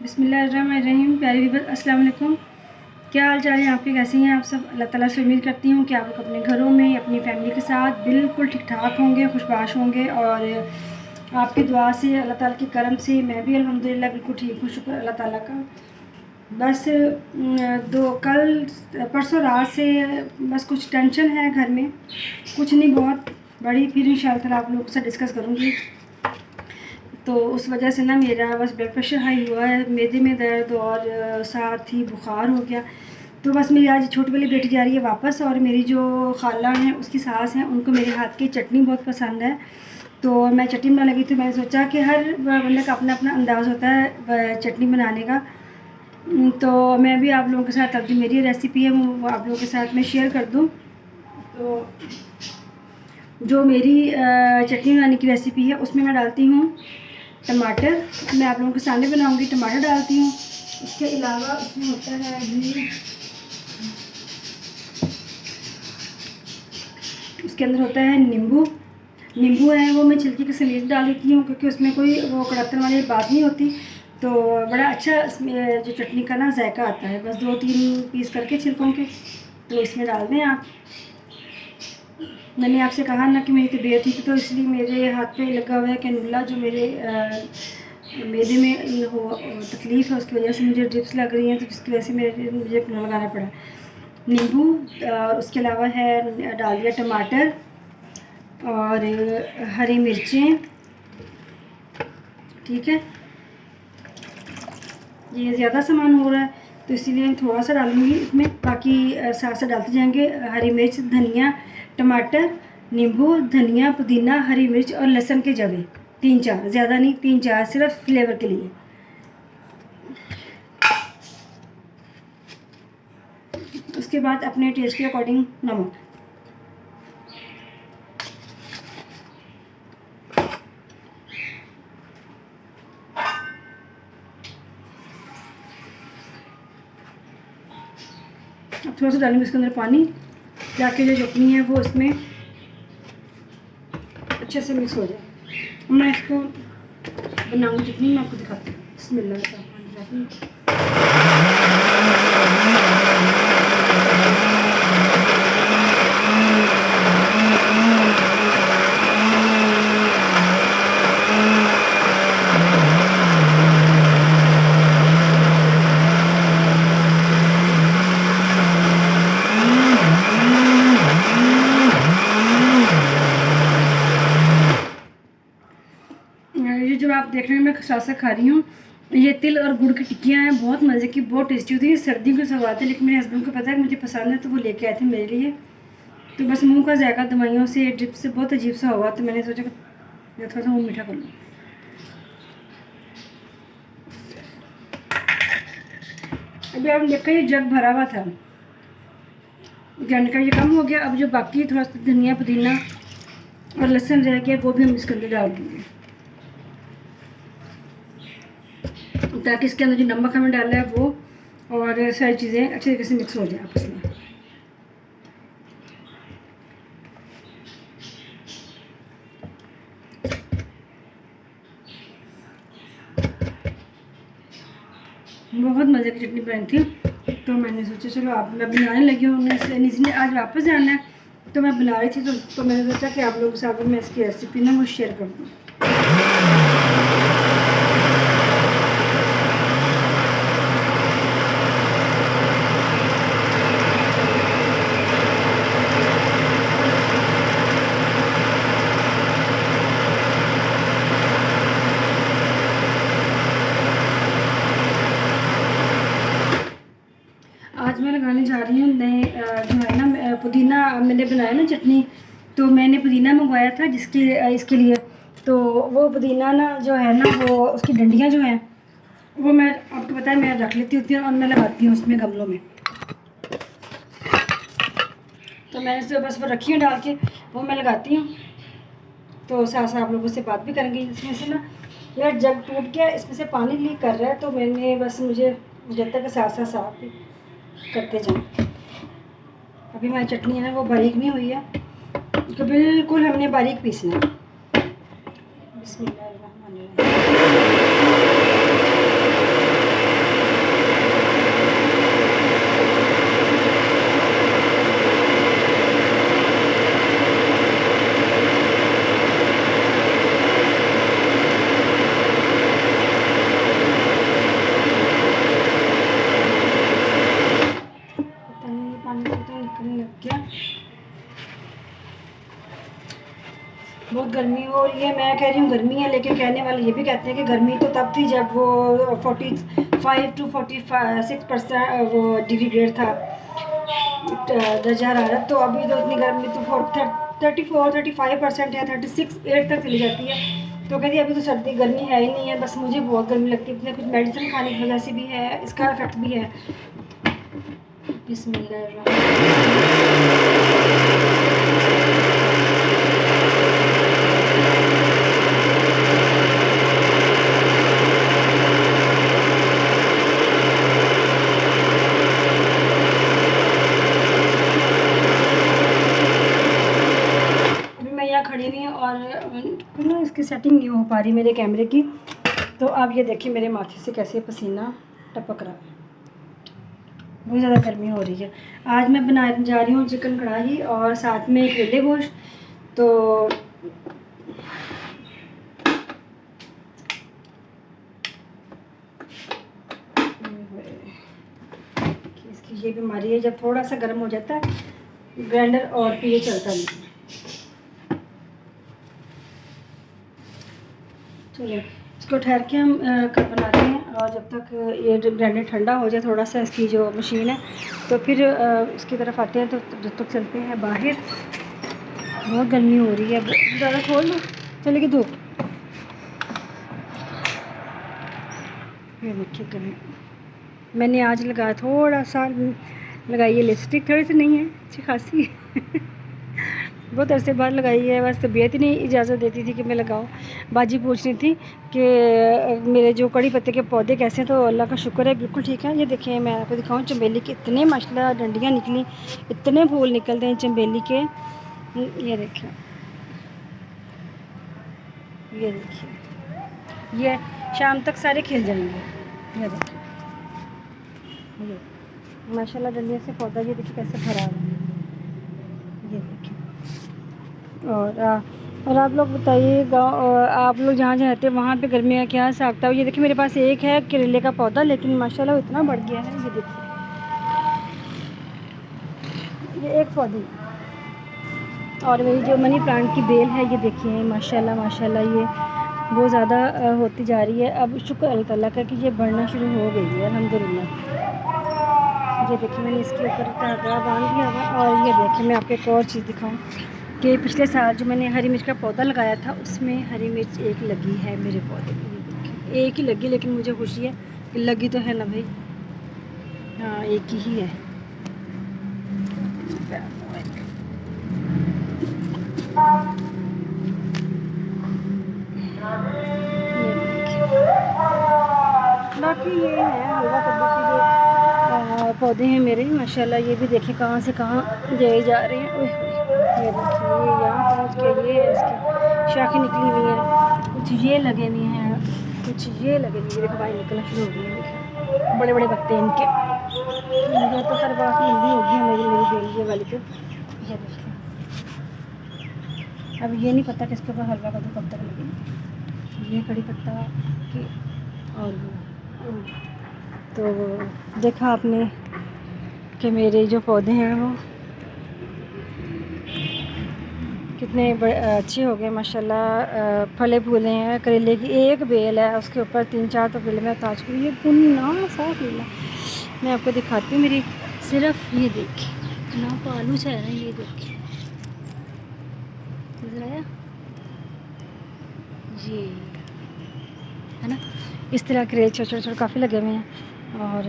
बिस्मिल्लाहिर्रहमानिर्रहीम। प्यारे व्यूअर्स, अस्सलाम वालेकुम। क्या हाल चाल है आपके, कैसे हैं आप सब? अल्लाह ताला से उम्मीद करती हूँ कि आप लोग अपने घरों में अपनी फैमिली के साथ बिल्कुल ठीक ठाक होंगे, खुशबाश होंगे। और आपकी दुआ से, अल्लाह ताला के करम से मैं भी अल्हम्दुलिल्लाह बिल्कुल ठीक हूँ। शुक्र अल्लाह ताला का। बस परसों रात से बस कुछ टेंशन है घर में, कुछ नहीं बहुत बड़ी, फिर इंशाअल्लाह आप लोगों के साथ डिस्कस करूँगी। तो उस वजह से ना मेरा बस ब्लड प्रेशर हाई हुआ है, मैदे में दर्द और साथ ही बुखार हो गया। तो बस मेरी आज छोटी वाली बेटी जा रही है वापस, और मेरी जो खाला हैं उसकी सास हैं, उनको मेरे हाथ की चटनी बहुत पसंद है। तो मैं चटनी बनाने लगी थी। मैंने सोचा कि हर बंदे का अपना अपना अंदाज़ होता है चटनी बनाने का। तो मैं भी आप लोगों के साथ अब जो मेरी रेसिपी है वो आप लोगों के साथ मैं शेयर कर दूँ। तो जो मेरी चटनी बनाने की रेसिपी है उसमें मैं डालती हूँ टमाटर। मैं आप लोगों के सामने बनाऊंगी, टमाटर डालती हूँ। उसके अलावा उसमें होता है उसके अंदर होता है नींबू। नींबू है वो मैं छिलके के समेत डाल देती हूँ, क्योंकि उसमें कोई वो कड़कन वाली बात नहीं होती। तो बड़ा अच्छा इसमें जो चटनी का ना जायका आता है। बस 2-3 पीस करके छिलकों के तो इसमें डाल दें आप। मैंने आपसे कहा ना कि मेरी तबीयत थी, तो इसलिए मेरे हाथ पे लगा हुआ है कैनुला, जो मेरे मैदे में हो तकलीफ़ है, उसकी वजह से मुझे ड्रिप्स लग रही हैं, तो जिसकी वजह से मुझे लगाना पड़ा। नींबू, उसके अलावा है डाल दिया टमाटर और हरी मिर्चें। ठीक है, ये ज़्यादा सामान हो रहा है तो इसीलिए थोड़ा सा डालूँगी इसमें, बाकी साथ साथ डालते जाएंगे। हरी मिर्च, धनिया, टमाटर, नींबू, धनिया, पुदीना, हरी मिर्च और लहसुन के जवे 3-4, ज़्यादा नहीं, 3-4 सिर्फ फ्लेवर के लिए। उसके बाद अपने टेस्ट के अकॉर्डिंग नमक। अब थोड़ा सा डालेंगे इसके अंदर पानी, ताकि जो चटनी है वो इसमें अच्छे से मिक्स हो जाए। मैं इसको बनाऊंगी चटनी, मैं आपको दिखाती हूँ। बिस्मिल्लाह। ये जो आप देख रहे हैं मैं साथ साथ खा रही हूँ, ये तिल और गुड़ की टिक्कियाँ हैं, बहुत मज़े की, बहुत टेस्टी होती है। सर्दियों की सवाल है, लेकिन मेरे हस्बैंड को पता है कि मुझे पसंद है, तो वो लेके आए थे मेरे लिए। तो बस मुंह का जायका दवाइयों से, ड्रिप से बहुत अजीब सा हुआ, तो मैंने सोचा कि थोड़ा सा मुँह मीठा कर लूँ। अभी आपने देखा ये जग भरा हुआ था, जाने का ये कम हो गया। अब जो बाकी थोड़ा सा धनिया, पुदीना और लहसुन रह गया, वो भी हम इसके अंदर डाल देंगे, ताकि इसके अंदर जो नमक हमें डाला है वो और सारी चीज़ें अच्छी तरीके से मिक्स हो जाए आपस में। बहुत मज़े की चटनी बनी थी, तो मैंने सोचा चलो आप, मैं बनाने लगी हूँ। ने आज वापस जाना है, तो मैं बना रही थी, तो मैंने सोचा कि आप लोगों के साथ मैं इसकी रेसिपी ना वो शेयर कर दूँ। आज मैं लगाने जा रही हूँ नए जो है ना पुदीना। मैंने बनाया ना चटनी, तो मैंने पुदीना मंगवाया था इसके लिए। तो वो पुदीना ना जो है ना, वो उसकी डंडियाँ जो हैं वो मैं आपको पता है मैं रख लेती हूँ और मैं लगाती हूँ उसमें गमलों में। तो मैंने इसे बस वो रखी है डाल के, वो मैं लगाती हूँ। तो साथ साथ आप लोगों से बात भी करेंगे। इसमें से ना मेरा जग टूट गया, इसमें से पानी लीक कर रहा है, तो मैंने बस मुझे जब तक साथ साथ साफ करते जाएं। अभी हमारी चटनी है ना वो बारीक नहीं हुई है, तो बिल्कुल हमने बारीक पीसना है। बिस्मिल्लाहिर्रहमानिर्रहीम। बहुत गर्मी हो रही है। मैं कह रही हूँ गर्मी है, लेकिन कहने वाले ये भी कहते हैं कि गर्मी तो तब थी जब वो 45 to 46% वो डिग्री ग्रेड था दर्जा हरारत। तो अभी तो इतनी गर्मी तो 34-35% है, 36-8 तक चली जाती है। तो कहती है अभी तो सर्दी गर्मी है ही नहीं है, बस मुझे बहुत गर्मी लगती है। इतने कुछ मेडिसिन खाने की वजह से भी है, इसका इफेक्ट भी है। खड़ी नहीं और ना इसकी सेटिंग नहीं हो पा रही मेरे कैमरे की। तो आप ये देखिए मेरे माथे से कैसे पसीना टपक रहा है, बहुत ज़्यादा गर्मी हो रही है। आज मैं बनाने जा रही हूँ चिकन कढ़ाई और साथ में केले गोश्त। तो इसकी ये बीमारी है, जब थोड़ा सा गर्म हो जाता है ग्राइंडर और फिर ये चलता नहीं। चलिए इसको ठहर के हम कब बनाते हैं, और जब तक ये ग्राइंडर ठंडा हो जाए थोड़ा सा इसकी जो मशीन है, तो फिर इसकी तरफ आते हैं। तो जब तक चलते हैं बाहर, बहुत गर्मी हो रही है। ज़्यादा खोल लो, चलेगी धूप। ये देखिए गर्मी, मैंने आज लगाया थोड़ा सा लगाई है लिपस्टिक, थोड़ी सी नहीं है अच्छी खासी बहुत अरसे बाद लगाई है, बस तबीयत ही नहीं इजाज़त देती थी कि मैं लगाऊं। बाजी पूछ रही थी कि मेरे जो कड़ी पत्ते के पौधे कैसे हैं, तो अल्लाह का शुक्र है बिल्कुल ठीक है। ये देखिए मैं आपको दिखाऊं, चमेली के इतने माशाल्लाह डंडियाँ निकली, इतने फूल निकलते हैं चमेली के। ये देखिए, ये देखिए, ये शाम तक सारे खिल जाएंगे। ये देखिए, ये माशाल्लाह डंडियों से पौधा ये देखिए कैसे भरा हुआ है। ये देखिए, और आप लोग बताइए गाँव, आप लोग जहाँ जहाँ रहते हैं वहाँ पे गर्मी का क्या हिसाब था। ये देखिए मेरे पास एक है करेले का पौधा, लेकिन माशाल्लाह इतना बढ़ गया है। ये देखिए, ये एक पौधी, और मेरी जो मनी प्लांट की बेल है ये देखिए माशाल्लाह माशाल्लाह ये बहुत ज़्यादा होती जा रही है। अब शुक्र अल्लाह ताला का कि ये बढ़ना शुरू हो गई है अल्हम्दुलिल्लाह। ये देखिए मैंने इसके ऊपर धागा बांध दिया हुआ। और ये देखिए मैं आपको एक और चीज़ दिखाऊँ कि पिछले साल जो मैंने हरी मिर्च का पौधा लगाया था, उसमें हरी मिर्च एक लगी है मेरे पौधे में। ये देखिए एक ही लगी, लेकिन मुझे खुशी है कि लगी तो है ना भाई। हाँ एक ही है। बाकी ये है हलवा कद्दू के जो पौधे हैं मेरे माशाल्लाह। ये भी देखिए कहाँ से कहाँ जाए जा रहे हैं। ये देखिए ये यहाँ पहुँच के ये इसकी शाखें निकली हुई हैं, कुछ ये लगे हुए हैं, कुछ ये लगे हुए। देखो भाई निकलना शुरू हो गई है, देखिए बड़े बड़े पत्ते इनके। मुझे तो हर बात मिलनी होगी मेरी बेली वाली को। ये देखिए अब ये नहीं पता किसके ऊपर हलवा कद्दू कब तक लगे, ये कड़ी पत्ता की और तो देखा आपने कि मेरे जो पौधे हैं वो कितने बड़े अच्छे हो गए माशाल्लाह। फले फूले हैं। करेले की एक बेल है, उसके ऊपर 3-4 तो बेल में ताज हुई। ये पुन्ना सा केला मैं आपको दिखाती हूँ। मेरी सिर्फ ये देखिए कितना पालू सा है ना, ये देखिए नजर आया, ये है ना। इस तरह करेले छोटे छोटे काफ़ी लगे हुए हैं। और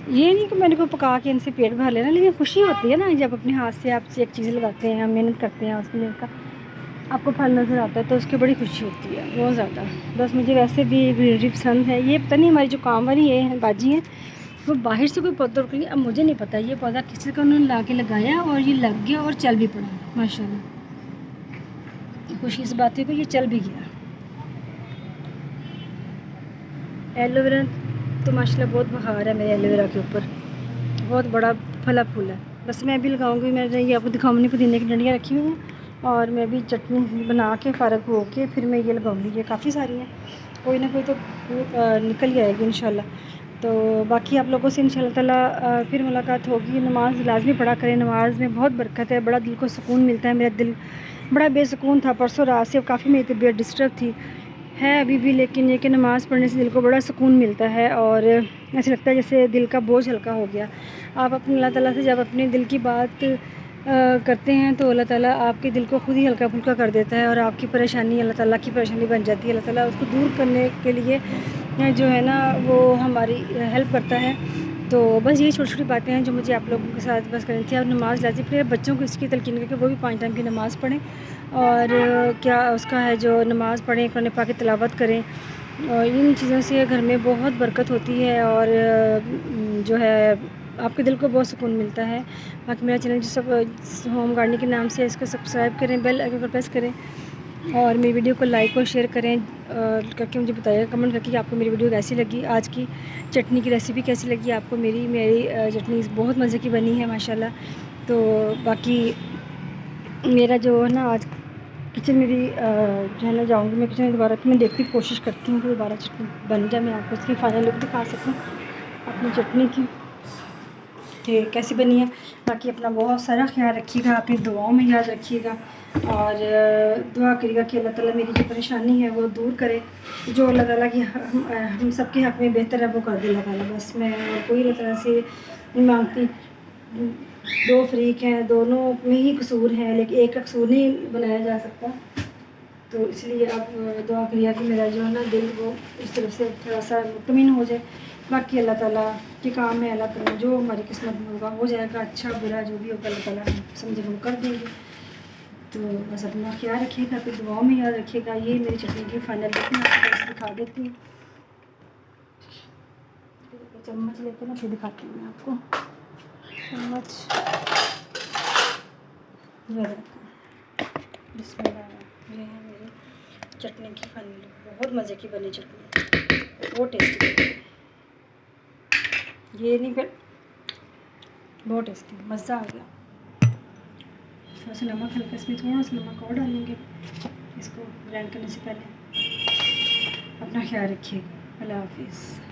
ये नहीं कि मैंने को पका के इनसे पेट भर लेना, लेकिन खुशी होती है ना जब अपने हाथ से आप एक चीज़ लगाते हैं, मेहनत करते हैं, उसमें का आपको फल नज़र आता है तो उसकी बड़ी खुशी होती है बहुत ज़्यादा। बस मुझे वैसे भी ग्रीनरी पसंद है। ये पता नहीं हमारी जो काम वाली ये है बाजी है, वो बाहर से कोई पौधा उड़, अब मुझे नहीं पता ये पौधा किसी का उन्होंने ला के लगाया और ये लग गया और चल भी पड़ा माशाल्लाह। खुशी इस बात है कि ये चल भी गया। एलोवेरा तो माशाल्लाह बहुत बहार है मेरे एलोवेरा के ऊपर, बहुत बड़ा फला फूल है। बस मैं भी लगाऊंगी। मैंने ये आपको दिखाऊंगी, पुदीने की डंडियाँ रखी हुई हैं और मैं भी चटनी बना के फ़ारग हो के फिर मैं ये लगाऊंगी। ये काफ़ी सारी हैं, कोई ना कोई तो निकल जाएगी इंशाल्लाह। तो बाकी आप लोगों से इंशाल्लाह ताला फिर मुलाकात होगी। नमाज़ लाजमी पढ़ा करें, नमाज में बहुत बरकत है, बड़ा दिल को सुकून मिलता है। मेरा दिल बड़ा बेसुकून था परसों रात से, काफ़ी मेरी तबीयत डिस्टर्ब थी, है अभी भी, लेकिन ये कि नमाज़ पढ़ने से दिल को बड़ा सुकून मिलता है और ऐसे लगता है जैसे दिल का बोझ हल्का हो गया। आप अपने अल्लाह ताला से जब अपने दिल की बात करते हैं तो अल्लाह ताला आपके दिल को खुद ही हल्का फुल्का कर देता है और आपकी परेशानी अल्लाह ताला की परेशानी बन जाती है। अल्लाह ताला उसको दूर करने के लिए जो है ना वो हमारी हेल्प करता है। तो बस यही छोटी छोटी बातें हैं जो मुझे आप लोगों के साथ बस करनी थी। अब नमाज़ लाजिम फिर बच्चों को इसकी तलकीन करके वो भी 5 टाइम की नमाज़ पढ़ें और क्या उसका है जो नमाज़ पढ़ें, कुरान पाक की तिलावत करें और इन चीज़ों से घर में बहुत बरकत होती है और जो है आपके दिल को बहुत सुकून मिलता है। बाकी मेरा चैनल जो सब होम गार्डनिंग के नाम से है इसको सब्सक्राइब करें, बेल आइकन पर प्रेस करें और मेरी वीडियो को लाइक और शेयर करें करके मुझे बताइएगा कमेंट करके कि आपको मेरी वीडियो कैसी लगी। आज की चटनी की रेसिपी कैसी लगी आपको मेरी चटनी बहुत मज़े की बनी है माशाल्लाह। तो बाकी मेरा जो है ना आज किचन मेरी जो है ना जाऊँगी मैं किचन में दोबारा, मैं देखती कोशिश करती हूँ कि दोबारा चटनी बन जाए, मैं आपको इसकी फाइनल लुक दिखा सकूँ अपनी चटनी की कि कैसी बनी है। बाकी अपना बहुत सारा ख्याल रखिएगा, अपनी दुआओं में याद रखिएगा और दुआ करिएगा कि अल्लाह ताला मेरी जो परेशानी है वो दूर करे, जो अल्लाह ताला की हम सब के हक़ में बेहतर है वो कर दे अल्लाह ताला। बस मैं कोई अल्लाह ताला से नहीं मांगती, दो फरीक हैं, दोनों में ही कसूर है, लेकिन एक का कसूर नहीं बनाया जा सकता। तो इसलिए आप दुआ करिए कि मेरा जो है ना दिल वो इस तरफ से थोड़ा सा मुतमिन हो जाए। बाकी अल्लाह ताला के काम में अल्लाह ताला जो हमारी किस्मत में होगा हो जाएगा, अच्छा बुरा जो भी होगा अल्लाह ताला समझे वो कर देंगे। तो बस अपना ख्याल रखिएगा, फिर दुआओं में याद रखिएगा। ये मेरी चटनी की फाइनल लुक मैं आपको दिखा देती हूँ, चम्मच लेकर ना फिर दिखाती हूँ मैं आपको। चम्मच बिस्मिल्लाह, ये है मेरी चटनी की फाइनल लुक। बहुत मज़े की बनी चटनी, बहुत टेस्टी, ये नहीं फिर बहुत टेस्टी, मज़ा आ गया। थोड़ा सा नमक हल्का, इसमें थोड़ा सा नमक और डालेंगे इसको ग्राइंड करने से पहले। अपना ख्याल रखिएगा, अल्लाह हाफिज़।